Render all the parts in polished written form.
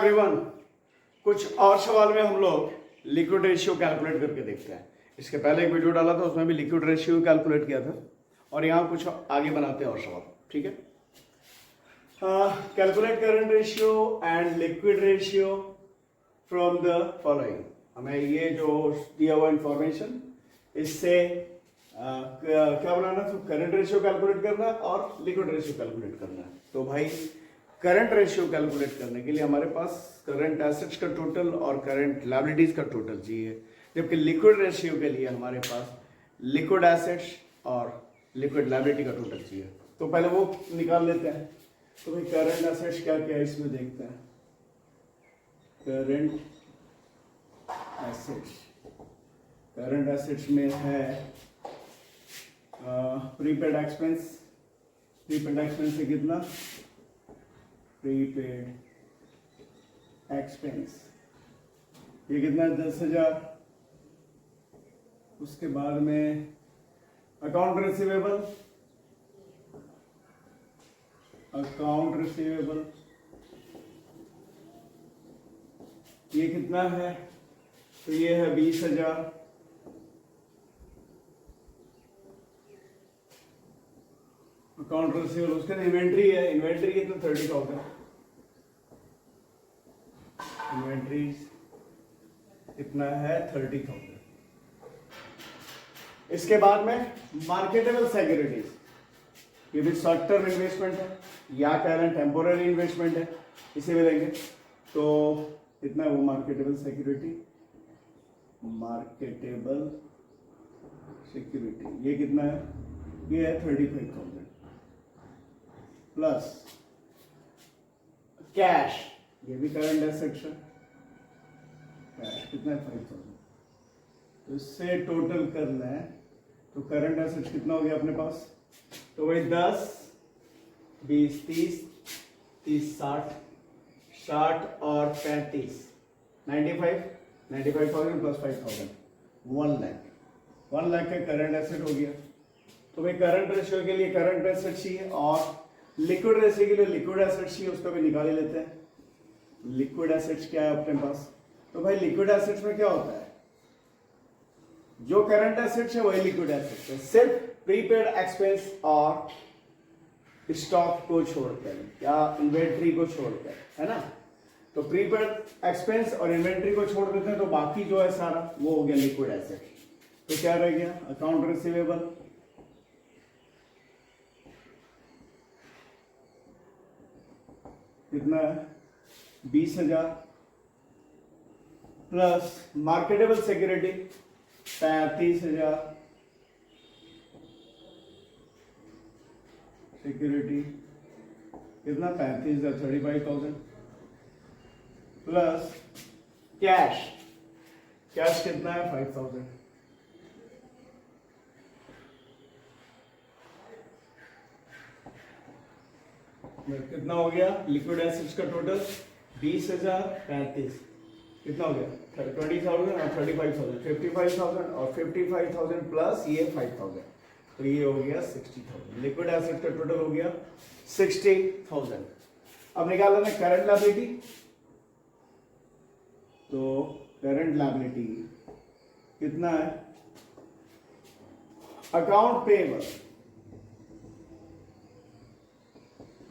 Everyone, कुछ और सवाल में हम लोग लिक्विड रेशियो कैलकुलेट करके देखते हैं। इसके पहले एक वीडियो डाला था, उसमें भी लिक्विड रेशियो कैलकुलेट किया था और यहाँ कुछ आगे बनाते हैं और सवाल। ठीक है, calculate current ratio and liquid ratio from the following. हमें ये जो दिया हुआ इंफॉर्मेशन, इससे क्या बनाना, तो करंट रेशियो कैलकुलेट करना है और लिक्विड रेशियो कैलकुलेट करना है। तो भाई करंट रेशियो कैलकुलेट करने के लिए हमारे पास करंट एसेट्स का टोटल और करंट लायबिलिटीज का टोटल चाहिए, जबकि लिक्विड रेशियो के लिए हमारे पास लिक्विड एसेट्स और लिक्विड लायबिलिटी का टोटल चाहिए। तो पहले वो निकाल लेते हैं। तो भाई करंट एसेट्स क्या क्या है इसमें देखते हैं। करंट एसेट्स में है प्रीपेड एक्सपेंस। प्रीपेड एक्सपेंस है कितना? प्रीपेड एक्सपेंस ये कितना है? 10,000। उसके बाद में अकाउंट रिसीवेबल। अकाउंट रिसीवेबल ये कितना है? तो ये है 20,000। अकाउंट रिसीवेबल, उसके बाद इन्वेंट्री है। इन्वेंट्री कितना? 30,000। इन्वेंट्री कितना है? 30,000। इसके बाद में मार्केटेबल सिक्योरिटीज, ये भी शॉर्ट टर्म इन्वेस्टमेंट है या कह रहे हैं टेम्पोररी इन्वेस्टमेंट है, इसे भी लेंगे। तो कितना है वो मार्केटेबल सिक्योरिटी? मार्केटेबल सिक्योरिटी ये कितना है? ये है 35,000 प्लस कैश, ये भी करंट एसेट्स है। कैश कितना है? 5,000। तो इससे टोटल करना है तो करंट एसेट्स कितना हो गया अपने पास? तो वही 10, 20, 30, 30, 60, 60 और 35, 95,000 प्लस 5,000, 1 लाख। 1 लाख का करंट एसेट हो गया। तो भाई करंट रेशियो के लिए करंट एसेट चाहिए और लिक्विड रेशियो के लिए लिक्विड एसेट चाहिए, उसको भी निकाल ही लेते हैं। लिक्विड एसेट्स क्या है अपने पास? तो भाई लिक्विड एसेट्स में क्या होता है? जो करंट एसेट्स है वही लिक्विड एसेट्स है, सिर्फ प्रीपेड एक्सपेंस और स्टॉक को छोड़कर या इन्वेंट्री को छोड़कर, है ना। तो प्रीपेड एक्सपेंस और इन्वेंट्री को छोड़ देते हैं तो बाकी जो है सारा वो हो गया लिक्विड एसेट। तो क्या रह गया? अकाउंट रिसीवेबल कितना है? 20,000 प्लस मार्केटेबल सिक्योरिटी 35,000। सिक्योरिटी कितना? 35,000, 35,000 प्लस कैश। कैश कितना है? 5,000। कितना हो गया लिक्विड एसेट्स का टोटल? 20,000, 35, कितना हो गया? 20,000 और 35,000, 55,000 और 55,000 प्लस ये 5,000, तो ये हो गया 60,000। लिक्विड एसेट का टोटल हो गया 60,000। अब निकाल लेना करंट लायबिलिटी। तो करंट लायबिलिटी कितना है? अकाउंट पेएबल,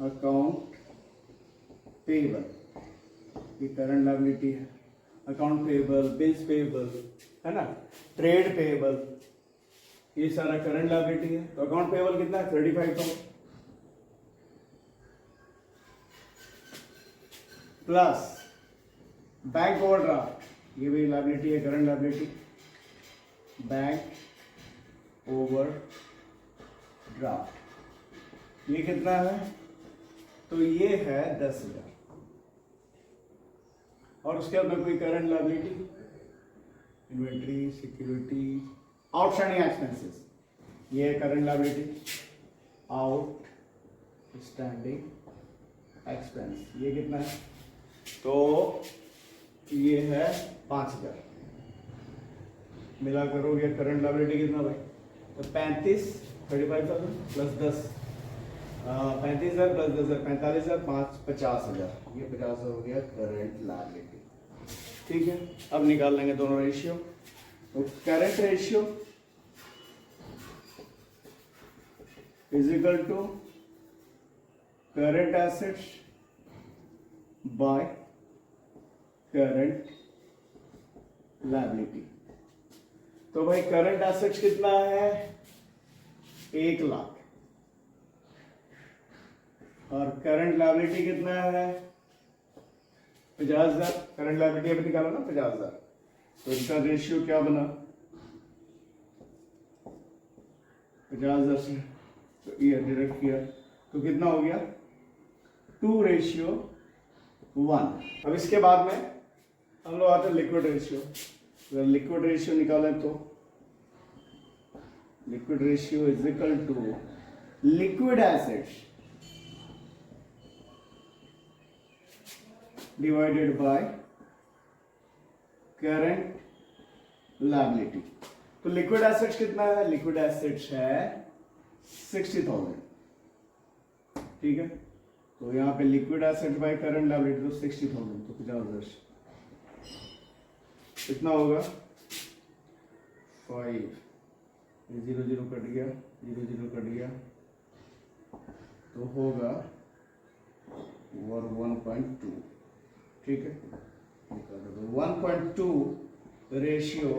अकाउंट पेएबल ये करंट लायबिलिटी है। अकाउंट पेएबल, बिल्स पेएबल, है ना, ट्रेड पेएबल, ये सारा करंट लायबिलिटी है। तो अकाउंट पेएबल कितना है? 35,000 प्लस बैंक ओवरड्राफ्ट, ये भी लायबिलिटी है, करंट लायबिलिटी। बैंक ओवरड्राफ्ट ये कितना है? तो ये है 10,000 और उसके बाद में कोई current liability, inventory, security, outstanding expenses, ये करंट लायबिलिटी। आउटस्टैंडिंग एक्सपेंस ये कितना है? तो ये है 5,000। मिला करोगे करंट लायबिलिटी कितना भाई? तो 35,000 प्लस 10, 35,000 प्लस 10,000, 45,000, 5 50,000, ये 50 हो गया करंट लायबिलिटी। ठीक है, अब निकाल लेंगे दोनों रेशियो। तो current ratio is equal to current assets by current liability. तो भाई करंट एसेट्स कितना है 1 लाख और करंट लायबिलिटी कितना है 50,000। करंट लायबिलिटी अभी निकाला ना 50,000, तो इसका रेशियो क्या बना 50,000 से तो ये डिडक्ट किया तो कितना हो गया 2:1। अब इसके बाद में हम लोग आते हैं लिक्विड रेशियो। अगर लिक्विड रेशियो निकालें तो liquid ratio is equal to liquid assets divided by current liability. तो लिक्विड एसेट्स कितना है, लिक्विड एसेट्स है 60,000। ठीक है, तो यहां पे liquid asset bye current liability तो 60,000, तो 50,000 कितना होगा 5, 0 कट गया, 0 कट गया तो होगा 1.2। ठीक है, 1.2 रेशियो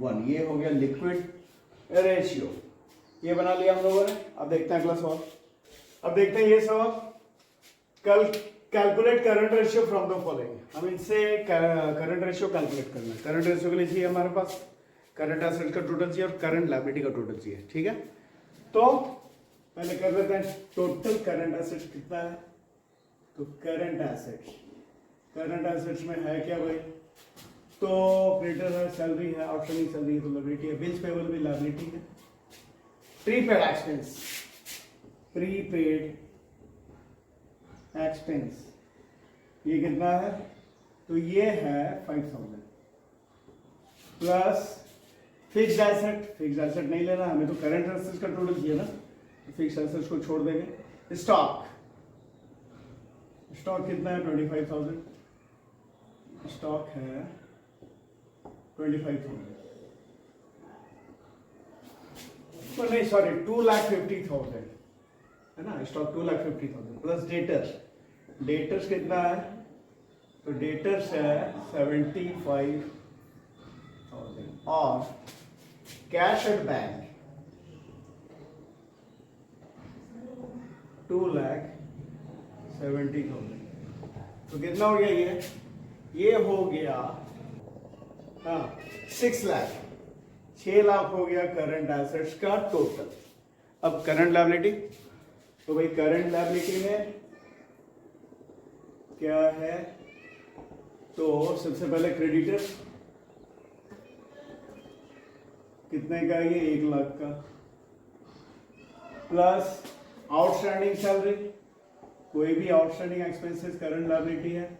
1, ये हो गया लिक्विड रेशियो। ये बना लिया हम लोगों ने। अब देखते हैं अगला सवाल। अब देखते हैं ये सवाल, कल calculate current ratio from the following. हम इनसे करंट रेशियो कैलकुलेट करना है। करंट रेशियो के लिए चाहिए हमारे पास करंट एसेट का टोटल चाहिए और करंट लायबिलिटी का टोटल चाहिए। ठीक है, तो पहले कर लेते हैं टोटल करंट एसेट्स कितना है। तो करंट एसेट्स में है क्या भाई, तो क्रेडिटर है, सैलरी है, आउटस्टैंडिंग सैलरी है, तो लायबिलिटी है, बिल्स पेबल भी लायबिलिटी है, प्रीपेड एक्सपेंस ये कितना है, तो ये है 5,000 प्लस फिक्स्ड एसेट नहीं लेना हमें, तो करंट एसेट्स का टोटल चाहिए ना, तो फिक्स्ड एसेट्स को छोड़ देंगे। स्टॉक कितना है 25,000, स्टॉक है 25,000, तो नहीं सॉरी 2,50,000 है ना, स्टॉक 2,50,000 प्लस डेटर्स कितना है, तो डेटर्स है 75,000 और कैश एट बैंक 2,70,000। तो कितना हो गया ये हो गया 6 लाख हो गया करंट एसेट्स का टोटल। अब करंट लायबिलिटी, तो भाई करंट लायबिलिटी में क्या है, तो सबसे पहले क्रेडिटर कितने का, ये 1 लाख का प्लस आउटस्टैंडिंग सैलरी, कोई भी आउटस्टैंडिंग एक्सपेंसेस करंट लायबिलिटी है,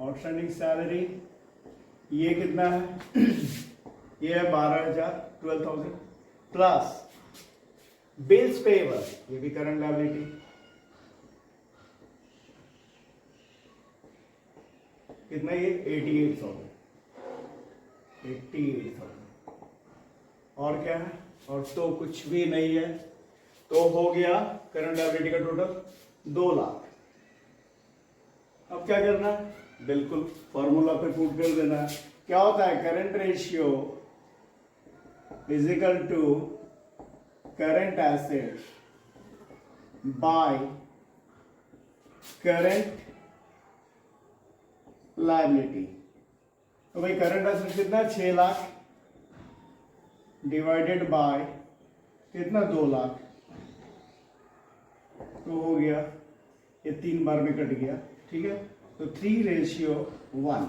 आउटस्टैंडिंग सैलरी ये कितना है ये है 12,000 प्लस बिल्स पेएबल ये भी करंट लायबिलिटी कितना, ये 88,000 और क्या है, और तो कुछ भी नहीं है, तो हो गया करंट लायबिलिटी का टोटल 2 लाख। अब क्या करना है, बिल्कुल फॉर्मूला पे पुट कर देना है। क्या होता है, current ratio is equal to current assets by current liability. तो भाई करंट एसेट कितना 6 लाख डिवाइडेड बाय कितना 2 लाख, तो हो गया ये 3 बार में कट गया। ठीक है, तो 3:1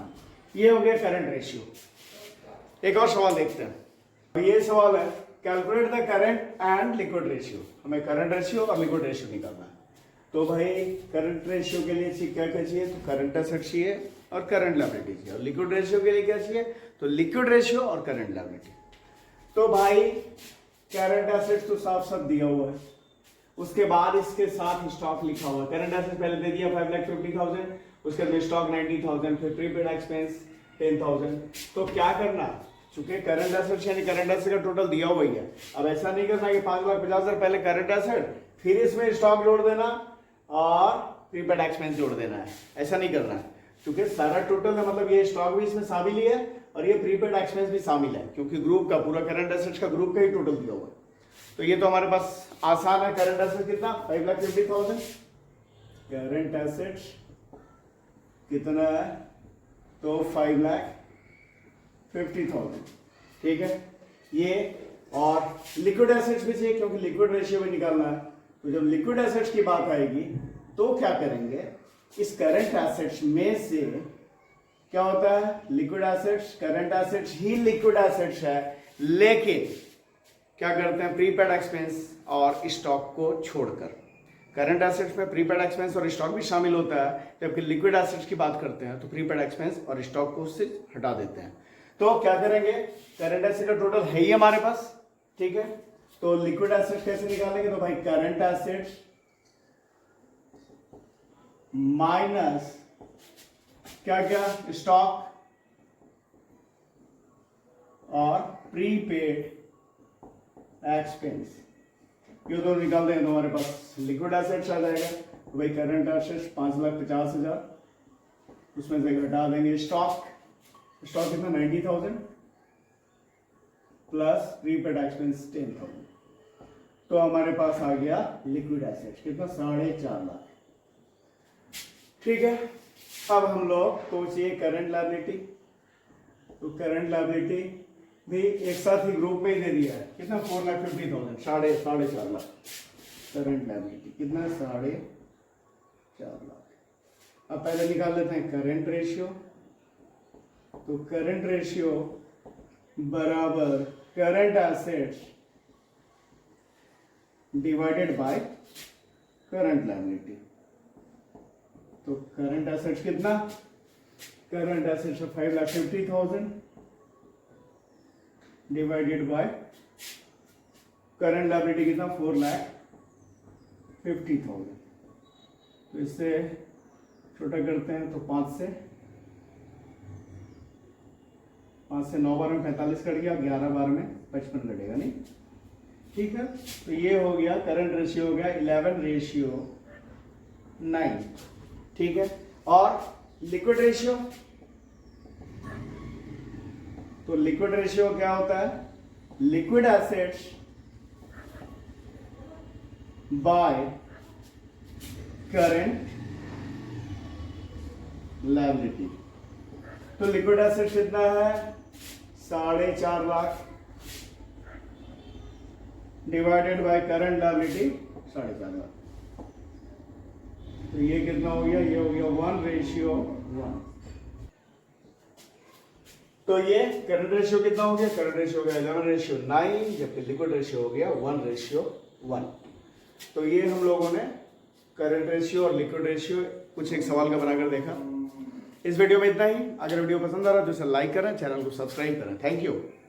ये हो गया करंट रेशियो। एक और सवाल देखते हैं। ये सवाल है calculate the current and liquid ratio. हमें करंट रेशियो और लिक्विड रेशियो निकालना है। तो भाई करंट रेशियो के लिए क्या क्या चाहिए, तो करंट एसेट चाहिए और करंट लायबिलिटी चाहिए, और लिक्विड रेशियो के लिए क्या चाहिए, तो लिक्विड रेशियो और करंट लायबिलिटी। तो भाई करंट एसेट्स तो साफ साफ दिया हुआ है, उसके बाद इसके साथ स्टॉक लिखा हुआ, करंट एसेट पहले दे दिया 5,50,000, उसके बाद में स्टॉक 90,000, फिर प्रीपेड एक्सपेंस 10,000। तो क्या करना, चूंकि करंट एसेट यानी करंट एसेट का टोटल दिया हुआ ही है, अब ऐसा नहीं करना कि 5,50,000 पहले करंट एसेट फिर इसमें स्टॉक जोड़ देना और प्रीपेड एक्सपेंस जोड़ देना है, ऐसा नहीं करना है। क्योंकि सारा टोटल है, मतलब ये स्टॉक भी इसमें शामिल ही है और ये प्रीपेड एक्सपेंस भी शामिल है, क्योंकि ग्रुप का पूरा करंट एसेट्स का ग्रुप का ही टोटल दिया हुआ है। तो ये तो हमारे पास आसान है। करंट एसेट कितना, 5,50,000। करंट एसेट्स कितना है, तो 5,50,000, ठीक है। ये और लिक्विड एसेट्स भी चाहिए, क्योंकि लिक्विड रेशियो भी निकालना है। तो जब लिक्विड एसेट्स की बात आएगी तो क्या करेंगे, इस करंट एसेट्स में से क्या होता है, लिक्विड एसेट्स, करंट एसेट्स ही लिक्विड एसेट्स है, लेकिन क्या करते हैं, प्रीपेड एक्सपेंस और स्टॉक को छोड़कर। करंट एसेट्स में प्रीपेड एक्सपेंस और स्टॉक भी शामिल होता है, जबकि लिक्विड एसेट्स की बात करते हैं तो प्रीपेड एक्सपेंस और स्टॉक को उससे हटा देते हैं। तो क्या करेंगे, करंट एसेट का टोटल है ही हमारे पास, ठीक है। तो लिक्विड एसेट्स कैसे निकालेंगे, तो भाई करंट एसेट्स माइनस क्या क्या, स्टॉक और प्रीपेड एक्सपेंस, ये दोनों निकाल देंगे तो हमारे पास लिक्विड एसेट्स आ जाएगा। तो भाई करंट एसेट्स 5,50,000, उसमें से घटा देंगे स्टॉक, स्टॉक कितना 90,000 प्लस प्रीपेड एक्सपेंस 10,000, तो हमारे पास आ गया लिक्विड एसेट्स कितना, 4.5 लाख, ठीक है। अब हम लोग सोचिए करंट लायबिलिटी, तो करंट लायबिलिटी भी एक साथ ही ग्रुप में ही दे दिया है, कितना 4,50,000, 4.5 लाख। करंट लायबिलिटी कितना, 4.5 लाख। अब पहले निकाल लेते हैं करंट रेशियो, तो करंट रेशियो बराबर current assets divided by current liability. तो करंट एसेट्स कितना, current assets 5,50,000 divided by current liability कितना, 4,50,000। तो इससे छोटा करते हैं तो 5 से 9 बार में 45 कट गया, 11 बार में 55 कटेगा, नहीं, ठीक है। तो ये हो गया करंट रेशियो, हो गया 11:9, ठीक है। और लिक्विड रेशियो, तो लिक्विड रेशियो क्या होता है, liquid assets by current liability. तो लिक्विड एसेट्स कितना है, 4.5 lakh divided by current liability 4.5 lakh. तो ये कितना हो गया, ये हो गया 1:1। तो ये करंट रेशियो कितना हो गया, करंट रेशियो हो गया 11:9, जबकि लिक्विड रेशियो हो गया 1:1। तो ये हम लोगों ने करंट रेशियो और लिक्विड रेशियो कुछ एक सवाल का बनाकर देखा। इस वीडियो में इतना ही। अगर वीडियो पसंद आ रहा है तो इसे लाइक करें, चैनल को सब्सक्राइब करें। Thank you.